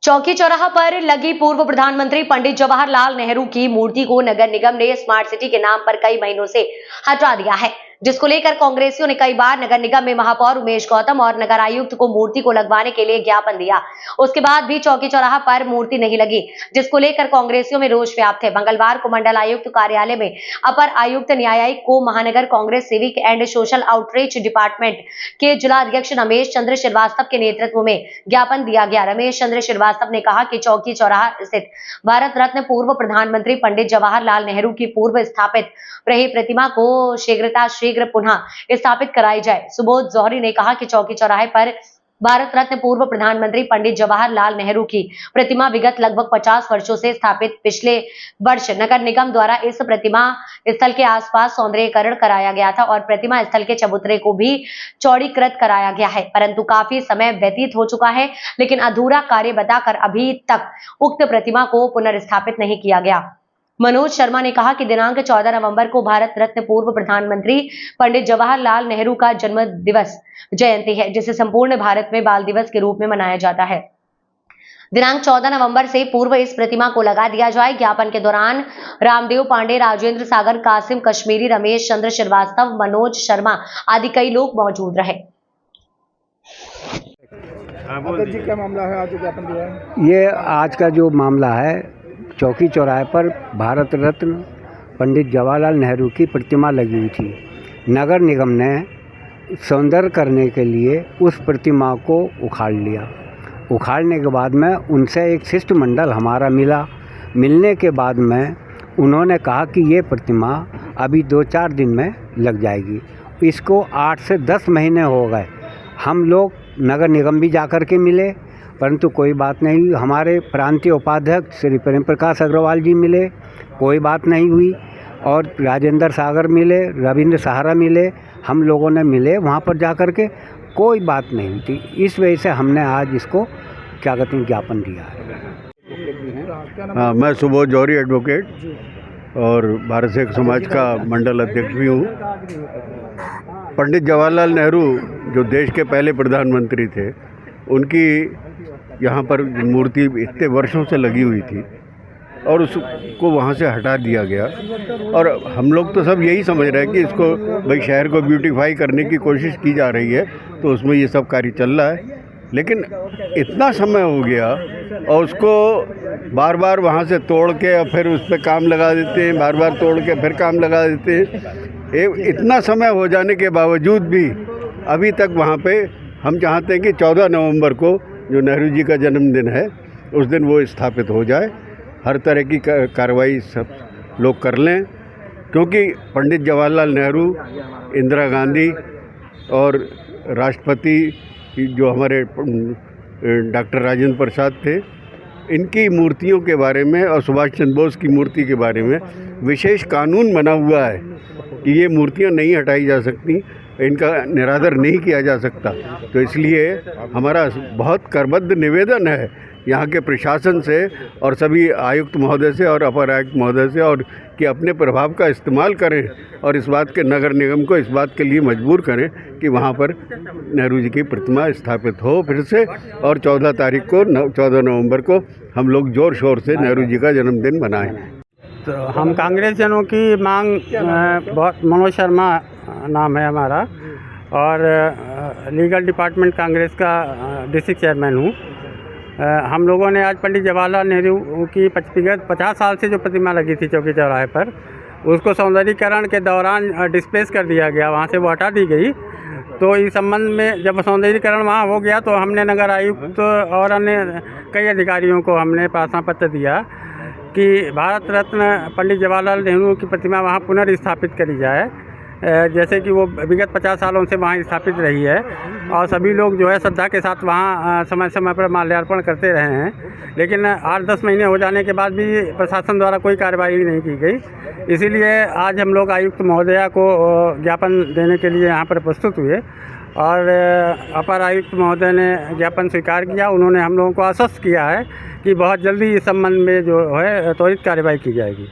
चौकी चौराहा पर लगी पूर्व प्रधानमंत्री पंडित जवाहरलाल नेहरू की मूर्ति को नगर निगम ने स्मार्ट सिटी के नाम पर कई महीनों से हटा दिया है, जिसको लेकर कांग्रेसियों ने कई बार नगर निगम में महापौर उमेश गौतम और नगर आयुक्त को मूर्ति को लगवाने के लिए ज्ञापन दिया। उसके बाद भी चौकी चौराहा पर मूर्ति नहीं लगी, जिसको लेकर कांग्रेसियों में रोष व्याप्त है। मंगलवार को मंडल आयुक्त कार्यालय में अपर आयुक्त न्यायिक को महानगर Congress civic and social outreach department के जिला अध्यक्ष रमेश चंद्र श्रीवास्तव के नेतृत्व में ज्ञापन दिया गया। रमेश चंद्र श्रीवास्तव ने कहा कि चौकी चौराहा स्थित भारत रत्न पूर्व प्रधानमंत्री पंडित जवाहरलाल नेहरू की पूर्व स्थापित रही प्रतिमा को शीघ्र पुनः स्थापित कराई जाए। सुबोध जौहरी ने कहा कि चौकी चौराहे पर भारत रत्न पूर्व प्रधानमंत्री पंडित जवाहरलाल नेहरू की प्रतिमा विगत लगभग 50 वर्षों से स्थापित। पिछले वर्ष नगर निगम द्वारा इस प्रतिमा स्थल के आसपास सौंदर्यीकरण कराया गया था और प्रतिमा स्थल के चबूतरे को भी चौड़ीकृत कराया गया है, परंतु काफी समय व्यतीत हो चुका है, लेकिन अधूरा कार्य बताकर अभी तक उक्त प्रतिमा को पुनर्स्थापित नहीं किया गया। मनोज शर्मा ने कहा कि दिनांक 14 नवंबर को भारत रत्न पूर्व प्रधानमंत्री पंडित जवाहरलाल नेहरू का जन्म दिवस जयंती है, जिसे संपूर्ण भारत में बाल दिवस के रूप में मनाया जाता है। दिनांक 14 नवंबर से पूर्व इस प्रतिमा को लगा दिया जाए। ज्ञापन के दौरान रामदेव पांडे, राजेंद्र सागर, कासिम कश्मीरी, रमेश चंद्र श्रीवास्तव, मनोज शर्मा आदि कई लोग मौजूद रहे। जी, क्या मामला है? आज ज्ञापन दिया है। ये आज का जो मामला है, चौकी चौराहे पर भारत रत्न पंडित जवाहरलाल नेहरू की प्रतिमा लगी हुई थी। नगर निगम ने सौंदर्य करने के लिए उस प्रतिमा को उखाड़ लिया। उखाड़ने के बाद में उनसे एक शिष्टमंडल हमारा मिलने के बाद में उन्होंने कहा कि ये प्रतिमा अभी 2-4 दिन में लग जाएगी। इसको 8 से 10 महीने हो गए। हम लोग नगर निगम भी जाकर के मिले, परंतु कोई बात नहीं हुई। हमारे प्रांतीय उपाध्यक्ष श्री प्रेम प्रकाश अग्रवाल जी मिले, कोई बात नहीं हुई। और राजेंद्र सागर मिले, रविंद्र सहारा मिले, हम लोगों ने मिले, वहाँ पर जाकर के कोई बात नहीं हुई थी। इस वजह से हमने आज इसको क्या कहते हैं ज्ञापन दिया है। हाँ, मैं सुबोध जौहरी एडवोकेट और भारत सेवक समाज का मंडल अध्यक्ष भी हूँ। पंडित जवाहरलाल नेहरू जो देश के पहले प्रधानमंत्री थे, उनकी यहाँ पर मूर्ति इतने वर्षों से लगी हुई थी और उसको वहाँ से हटा दिया गया। और हम लोग तो सब यही समझ रहे हैं कि इसको भाई शहर को ब्यूटीफाई करने की कोशिश की जा रही है, तो उसमें ये सब कार्य चल रहा है। लेकिन इतना समय हो गया और उसको बार बार वहाँ से तोड़ के और फिर उस पर काम लगा देते हैं, बार बार तोड़ के फिर काम लगा देते हैं। इतना समय हो जाने के बावजूद भी अभी तक वहाँ पे हम चाहते हैं कि 14 नवंबर को जो नेहरू जी का जन्मदिन है, उस दिन वो स्थापित हो जाए। हर तरह की कार्रवाई सब लोग कर लें, क्योंकि पंडित जवाहरलाल नेहरू, इंदिरा गांधी और राष्ट्रपति जो हमारे डॉक्टर राजेंद्र प्रसाद थे, इनकी मूर्तियों के बारे में और सुभाष चंद्र बोस की मूर्ति के बारे में विशेष कानून बना हुआ है कि ये मूर्तियाँ नहीं हटाई जा सकती, इनका निरादर नहीं किया जा सकता। तो इसलिए हमारा बहुत करबद्ध निवेदन है यहाँ के प्रशासन से और सभी आयुक्त महोदय से और अपर आयुक्त महोदय से, और कि अपने प्रभाव का इस्तेमाल करें और इस बात के नगर निगम को इस बात के लिए मजबूर करें कि वहाँ पर नेहरू जी की प्रतिमा स्थापित हो फिर से। और 14 नवंबर को हम लोग ज़ोर शोर से नेहरू जी का जन्मदिन मनाएं। तो हम कांग्रेस जनों की मांग, बहुत मनोज शर्मा नाम है हमारा और लीगल डिपार्टमेंट कांग्रेस का डिस्ट्रिक्ट चेयरमैन हूँ। हम लोगों ने आज पंडित जवाहरलाल नेहरू की 50 साल से जो प्रतिमा लगी थी चौकी चौराहे पर, उसको सौंदर्यीकरण के दौरान डिस्प्लेस कर दिया गया, वहाँ से वो हटा दी गई। तो इस संबंध में जब सौंदर्यीकरण वहाँ हो गया तो हमने नगर आयुक्त और अन्य कई अधिकारियों को हमने प्रार्थना पत्र दिया कि भारत रत्न पंडित जवाहरलाल नेहरू की प्रतिमा वहाँ पुनर्स्थापित करी जाए, जैसे कि वो विगत 50 सालों से वहाँ स्थापित रही है और सभी लोग जो है श्रद्धा के साथ वहाँ समय समय पर माल्यार्पण करते रहे हैं। लेकिन 8-10 महीने हो जाने के बाद भी प्रशासन द्वारा कोई कार्रवाई नहीं की गई। इसीलिए आज हम लोग आयुक्त महोदया को ज्ञापन देने के लिए यहाँ पर प्रस्तुत हुए और अपर आयुक्त महोदय ने ज्ञापन स्वीकार किया। उन्होंने हम लोगों को आश्वस्त किया है कि बहुत जल्दी इस संबंध में जो है त्वरित कार्रवाई की जाएगी।